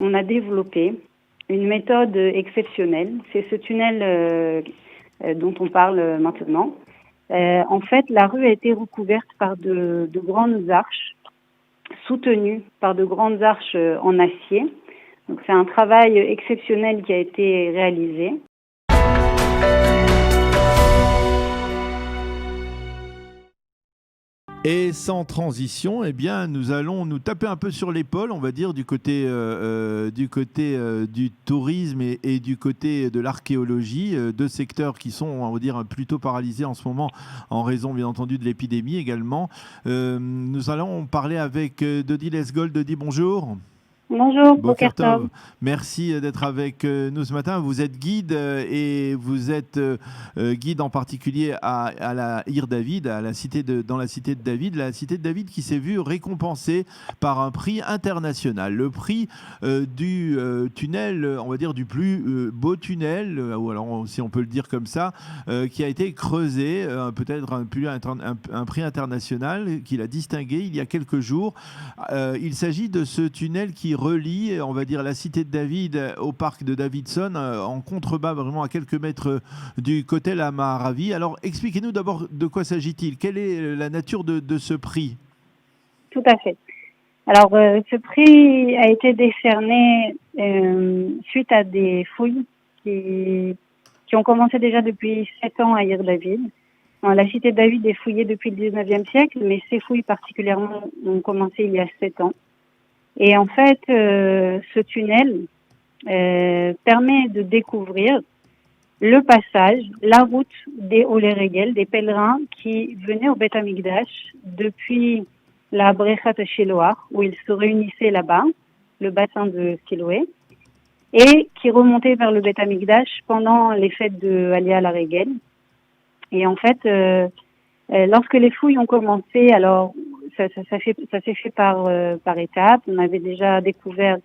On a développé une méthode exceptionnelle. C'est ce tunnel dont on parle maintenant. En fait, la rue a été recouverte par de grandes arches, soutenues par de grandes arches en acier. Donc c'est un travail exceptionnel qui a été réalisé. Et sans transition, eh bien, nous allons nous taper un peu sur l'épaule, on va dire, du côté du tourisme et du côté de l'archéologie, deux secteurs qui sont, on va dire, plutôt paralysés en ce moment en raison, bien entendu, de l'épidémie également. Nous allons parler avec Dodi Lesgold. Dodi, bonjour. Bonjour, Boker Boker Tov. Tov, merci d'être avec nous ce matin. Vous êtes guide et vous êtes guide en particulier à la Ir David, à la cité dans la cité de David qui s'est vue récompensée par un prix international, le prix du tunnel, on va dire du plus beau tunnel, ou alors si on peut le dire comme ça, qui a été creusé, peut-être un prix international qu'il a distingué il y a quelques jours. Il s'agit de ce tunnel qui relie, on va dire, la cité de David au parc de Davidson, en contrebas, vraiment à quelques mètres du Kotel Amaravi. Alors, expliquez-nous d'abord de quoi s'agit-il? Quelle est la nature de ce prix? Tout à fait. Alors, ce prix a été décerné suite à des fouilles qui ont commencé déjà depuis 7 ans à Ir David. La cité de David est fouillée depuis le 19e siècle, mais ces fouilles particulièrement ont commencé il y a 7 ans. Et en fait, ce tunnel permet de découvrir le passage, la route des Olé Regel, des pèlerins qui venaient au Beth Amikdash depuis la Brechat Shiloach, où ils se réunissaient là-bas, le bassin de Siloé, et qui remontaient vers le Beth Amikdash pendant les fêtes de Aliyah la Regel. Et en fait, lorsque les fouilles ont commencé, alors ça s'est fait par étapes. On avait déjà découvert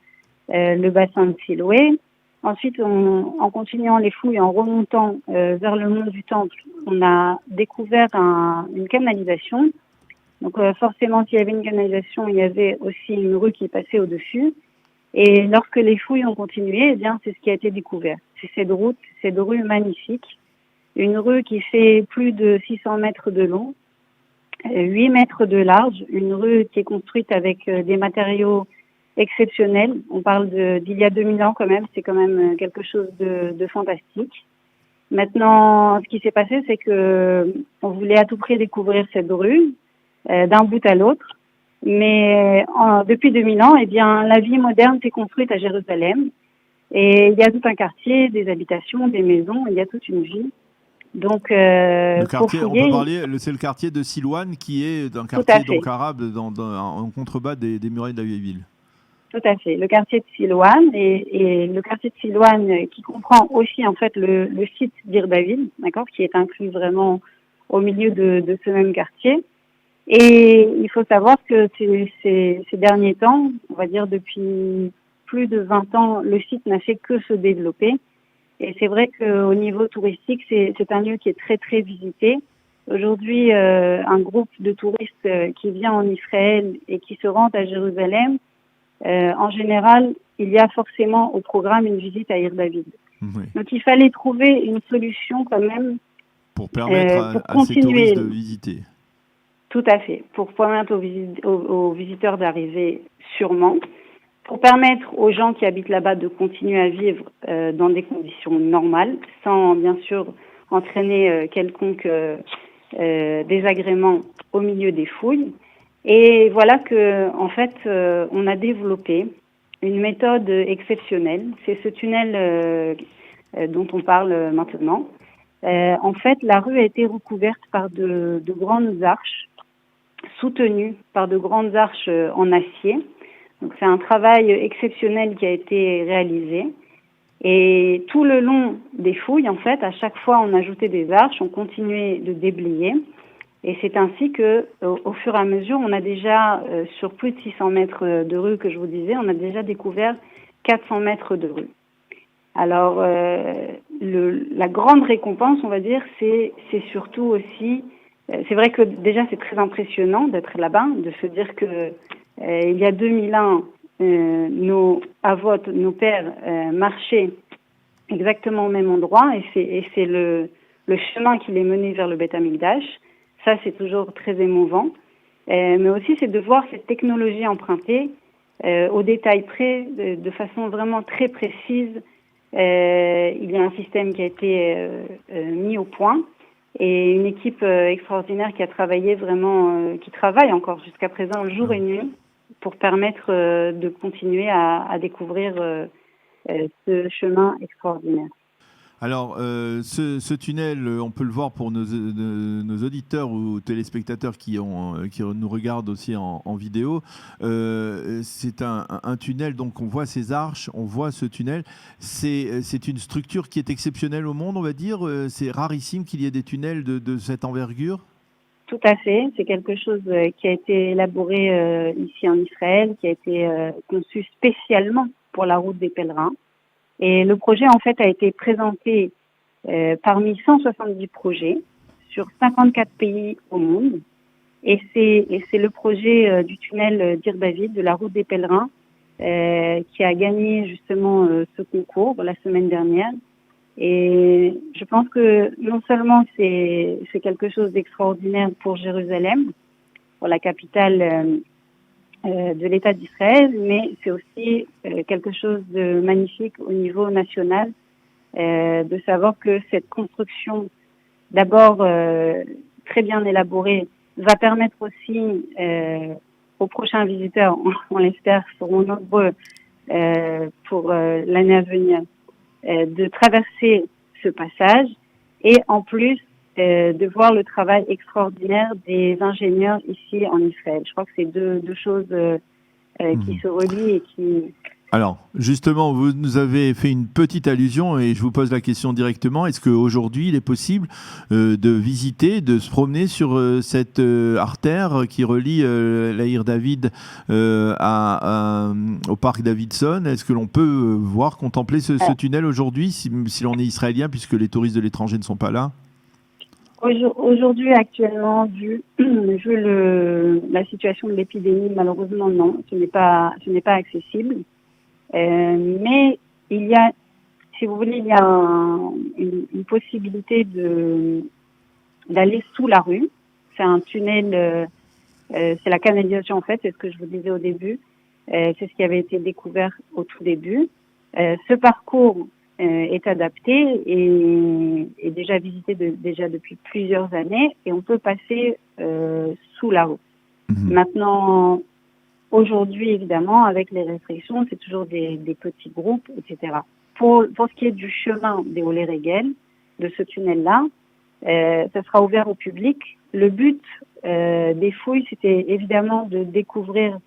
le bassin de Siloé. Ensuite, en continuant les fouilles, en remontant vers le mont du Temple, on a découvert une canalisation. Donc forcément, s'il y avait une canalisation, il y avait aussi une rue qui passait au-dessus. Et lorsque les fouilles ont continué, eh bien, c'est ce qui a été découvert. C'est cette rue magnifique. Une rue qui fait plus de 600 mètres de long, 8 mètres de large, une rue qui est construite avec des matériaux exceptionnels. On parle d'il y a 2000 ans quand même, c'est quand même quelque chose de fantastique. Maintenant, ce qui s'est passé, c'est que on voulait à tout prix découvrir cette rue d'un bout à l'autre. Mais depuis 2000 ans, eh bien, la vie moderne s'est construite à Jérusalem. Et il y a tout un quartier, des habitations, des maisons, il y a toute une vie. Donc, Le pour quartier, on peut fouiller, parler, c'est le quartier de Silouane qui est un tout à quartier fait, donc arabe en contrebas des murailles de la vieille ville. tout à fait. Le quartier de Silouane et le quartier de Silouane qui comprend aussi en fait le site d'Ir David, d'accord, qui est inclus vraiment au milieu de ce même quartier. Et il faut savoir que ces derniers temps, on va dire depuis plus de 20 ans, le site n'a fait que se développer. Et c'est vrai qu'au niveau touristique, c'est un lieu qui est très, très visité. Aujourd'hui, un groupe de touristes qui vient en Israël et qui se rend à Jérusalem, en général, il y a forcément au programme une visite à Ir David. Oui. Donc il fallait trouver une solution quand même Pour permettre pour à ces touristes continuer. de visiter. Tout à fait, pour permettre aux visiteurs d'arriver sûrement, pour permettre aux gens qui habitent là-bas de continuer à vivre dans des conditions normales, sans bien sûr entraîner quelconque désagrément au milieu des fouilles. Et voilà que, en fait, on a développé une méthode exceptionnelle. C'est ce tunnel dont on parle maintenant. En fait, la rue a été recouverte par de grandes arches, soutenues par de grandes arches en acier. Donc c'est un travail exceptionnel qui a été réalisé. Et tout le long des fouilles, en fait, à chaque fois, on ajoutait des arches, on continuait de déblayer. Et c'est ainsi que, au fur et à mesure, on a déjà, sur plus de 600 mètres de rue que je vous disais, on a déjà découvert 400 mètres de rue. Alors, la grande récompense, on va dire, c'est surtout aussi, c'est vrai que déjà c'est très impressionnant d'être là-bas, de se dire que il y a 2000 ans, nos pères marchaient exactement au même endroit, et c'est le chemin qui les menait vers le Beth Amikdash. Ça, c'est toujours très émouvant. Mais aussi, c'est de voir cette technologie empruntée au détail près, de façon vraiment très précise. Il y a un système qui a été mis au point, et une équipe extraordinaire qui a travaillé vraiment, qui travaille encore jusqu'à présent jour et nuit pour permettre de continuer à découvrir ce chemin extraordinaire. Alors, ce tunnel, on peut le voir pour nos auditeurs ou téléspectateurs qui nous regardent aussi en vidéo. C'est un tunnel, donc on voit ces arches, on voit ce tunnel. C'est une structure qui est exceptionnelle au monde, on va dire. C'est rarissime qu'il y ait des tunnels de cette envergure. Tout à fait. C'est quelque chose qui a été élaboré ici en Israël, qui a été conçu spécialement pour la route des pèlerins. Et le projet, en fait, a été présenté parmi 170 projets sur 54 pays au monde. Et c'est le projet du tunnel d'Ir David, de la route des pèlerins, qui a gagné justement ce concours la semaine dernière. Et je pense que non seulement c'est quelque chose d'extraordinaire pour Jérusalem, pour la capitale de l'État d'Israël, mais c'est aussi quelque chose de magnifique au niveau national, de savoir que cette construction, d'abord très bien élaborée, va permettre aussi aux prochains visiteurs, on l'espère, seront nombreux pour l'année à venir, de traverser ce passage, et en plus de voir le travail extraordinaire des ingénieurs ici en Israël. Je crois que c'est deux choses qui se relient et qui... Alors, justement, vous nous avez fait une petite allusion et je vous pose la question directement. Est-ce qu'aujourd'hui, il est possible de visiter, de se promener sur cette artère qui relie la Ir David au parc Davidson? Est-ce que l'on peut voir, contempler ce tunnel aujourd'hui, si l'on est israélien, puisque les touristes de l'étranger ne sont pas là? Aujourd'hui, actuellement, vu la situation de l'épidémie, malheureusement, non, ce n'est pas accessible. Mais il y a, si vous voulez, il y a une possibilité d'aller sous la rue. C'est un tunnel, c'est la canalisation en fait, c'est ce que je vous disais au début. C'est ce qui avait été découvert au tout début. Ce parcours est adapté et est déjà visité déjà depuis plusieurs années, et on peut passer sous la rue. Maintenant, aujourd'hui, évidemment, avec les restrictions, c'est toujours des petits groupes, etc. Pour ce qui est du chemin des Olé Régel, de ce tunnel-là, ça sera ouvert au public. Le but des fouilles, c'était évidemment de découvrir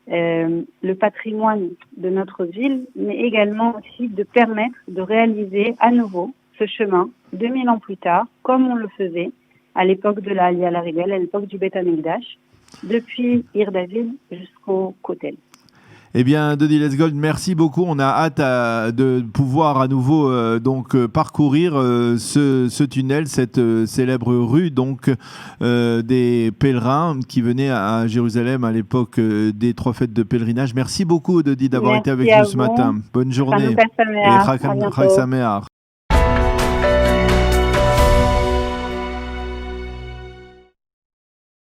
le patrimoine de notre ville, mais également aussi de permettre de réaliser à nouveau ce chemin 2000 ans plus tard, comme on le faisait à l'époque de la Aliyah Larigel, à l'époque du Beth Amikdash, depuis Ir David jusqu'au Kotel. Eh bien, Dodi Lesgold, merci beaucoup. On a hâte de pouvoir à nouveau parcourir ce tunnel, cette célèbre rue des pèlerins qui venaient à Jérusalem à l'époque des 3 fêtes de pèlerinage. Merci beaucoup, Dodi, d'avoir été avec nous ce matin. Bonne journée. Et Chag Sameach.